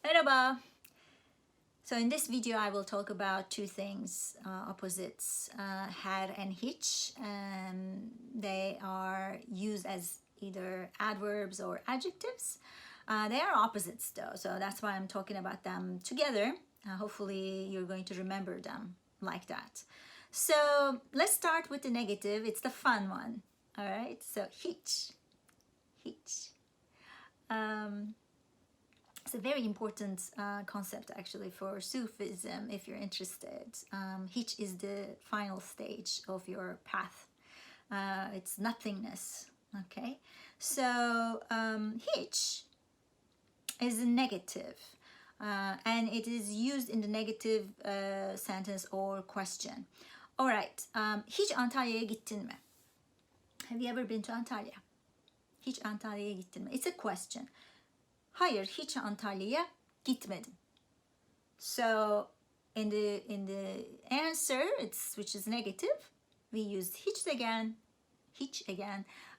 Merhaba. So in this video I will talk about two things, opposites, her and hiç. They are used as either adverbs or adjectives. They are opposites though, so that's why I'm talking about them together. Hopefully you're going to remember them like that. So let's start with the negative. It's the fun one. All right, so hiç. It's a very important concept actually for Sufism if you're interested. Hiç is the final stage of your path. It's nothingness. Okay, so hiç is a negative, and it is used in the negative sentence or question. All right, hiç Antalya'ya gittin mi? Have you ever been to Antalya? Hiç Antalya'ya gittin mi? It's a question. Hayır, hiç Antalya'ya gitmedim. So in the answer, which is negative, we use hiç again,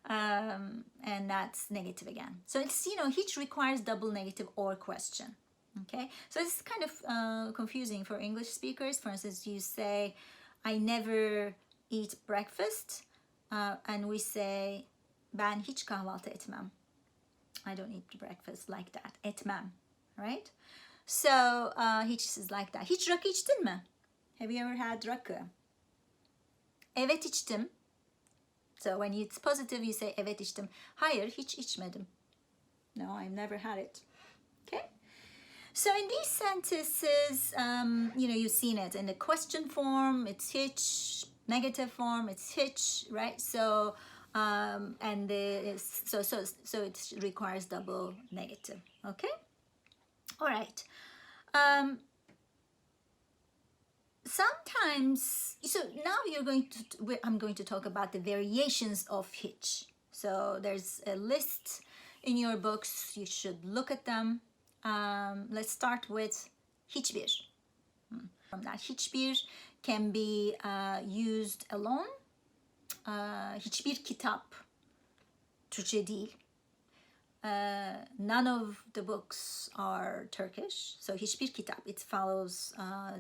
and that's negative again. So it's, hiç requires double negative or question. Okay, so it's kind of confusing for English speakers. For instance, you say, I never eat breakfast, and we say, ben hiç kahvaltı etmem. I don't eat breakfast like that. Etmem, right? So hiç is like that. Hiç rakı içtin mi? Have you ever had rakı? Evet içtim. So when it's positive, you say evet içtim. Hayır, hiç içmedim. No, I've never had it. Okay? So in these sentences, you've seen it in the question form, it's hiç. Negative form, it's hiç, right? So so it requires double negative. Okay, all right. Sometimes, so now I'm going to talk about the variations of hiç. So there's a list in your books, you should look at them. Let's start with hiçbir. From that, hiçbir can be used alone. Hiçbir kitap, Türkçe değil. None of the books are Turkish. So hiçbir kitap, it follows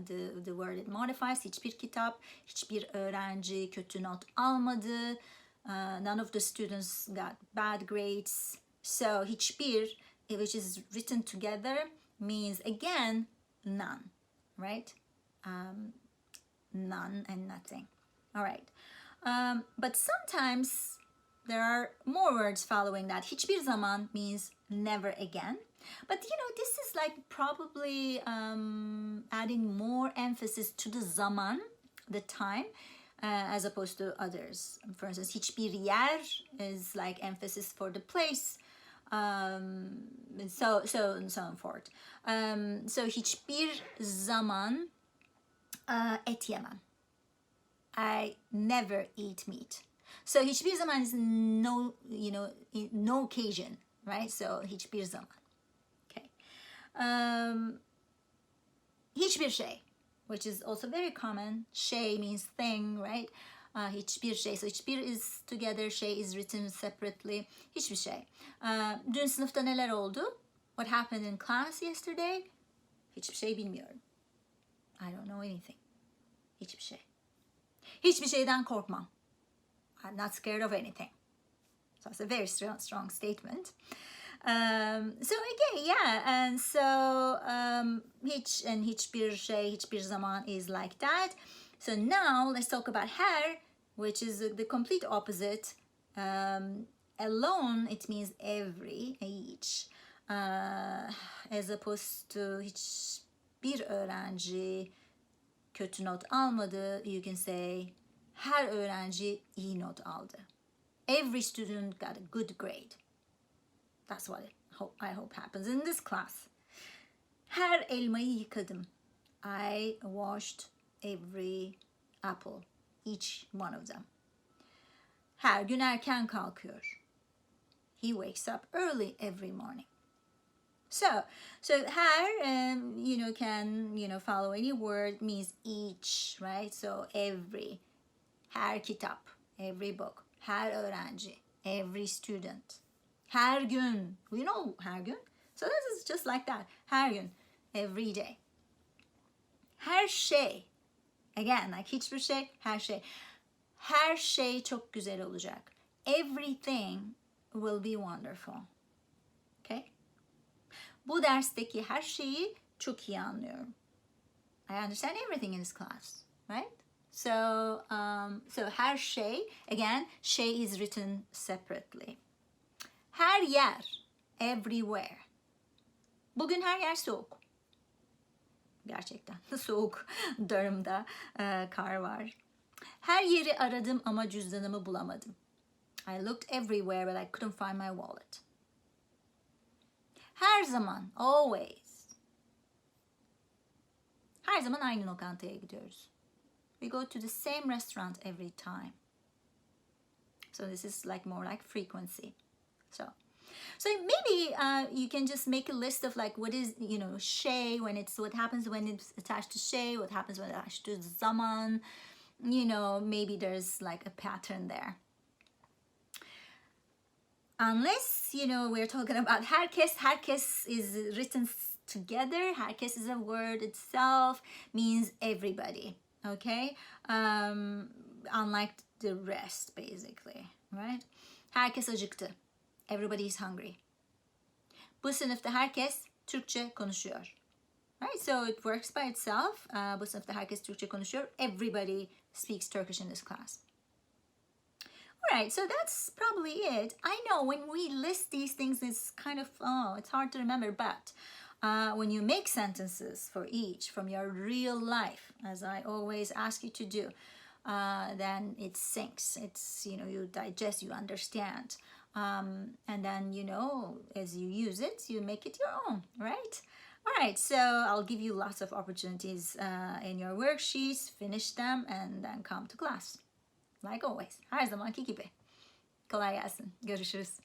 the word it modifies. Hiçbir kitap, hiçbir öğrenci kötü not almadı. None of the students got bad grades. So hiçbir, which is written together, means again none, right? None and nothing. All right. But sometimes there are more words following that. Hiçbir zaman means never again. But this is like probably adding more emphasis to the zaman, the time, as opposed to others. For instance, hiçbir yer is like emphasis for the place. And so and so forth. So hiçbir zaman et yemem. I never eat meat. So hiçbir zaman is no occasion, right? So hiçbir zaman. Okay. Hiçbir şey, which is also very common. Şey means thing, right? Hiçbir şey. So hiçbir is together, şey is written separately. Hiçbir şey. Dün sınıfta neler oldu? What happened in class yesterday? Hiçbir şey bilmiyorum. I don't know anything. Hiçbir şey. Hiçbir şeyden korkmam. I'm not scared of anything. So it's a very strong statement. So again, yeah, and so hiç and hiçbir şey, hiçbir zaman is like that. So now let's talk about her, which is the complete opposite. Alone, it means every, each. As opposed to hiçbir öğrenci kötü not almadı, you can say her öğrenci iyi not aldı. Every student got a good grade. That's what I hope happens in this class. Her elmayı yıkadım. I washed every apple, each one of them. Her gün erken kalkıyor. He wakes up early every morning. So her, can, follow any word, means each, right? So every, her kitap, every book, her öğrenci, every student. Her gün, we know her gün. So So this is just like that. Her gün, every day. Her şey, again, like hiçbir şey, her şey. Her şey çok güzel olacak. Everything will be wonderful. Okay? Bu dersteki her şeyi çok iyi anlıyorum. I understand everything in this class, right? So, so her şey, again, şey is written separately. Her yer, everywhere. Bugün her yer soğuk. Gerçekten soğuk. Durham'da kar var. Her yeri aradım ama cüzdanımı bulamadım. I looked everywhere but I couldn't find my wallet. Her zaman, always. Her zaman aynı lokantaya gidiyoruz. We go to the same restaurant every time. So this is like more like frequency. So maybe you can just make a list of like what is, you know, şey, when it's, what happens when it's attached to şey, what happens when it's attached to zaman. You know, maybe there's like a pattern there. Unless, you know, we're talking about herkes. Herkes is written together. Herkes is a word itself, means everybody. Okay? Unlike the rest, basically. Right? Herkes acıktı. Everybody is hungry. Bu sınıfta herkes Türkçe konuşuyor. Right? So it works by itself. Bu sınıfta herkes Türkçe konuşuyor. Everybody speaks Turkish in this class. Alright, so that's probably it. I know when we list these things, it's kind of, it's hard to remember, but when you make sentences for each from your real life, as I always ask you to do, then it sinks. It's, you know, you digest, you understand. And then, you know, as you use it, you make it your own, right? Alright, so I'll give you lots of opportunities in your worksheets, finish them, and then come to class. Like always, her zamanki gibi. Kolay gelsin. Görüşürüz.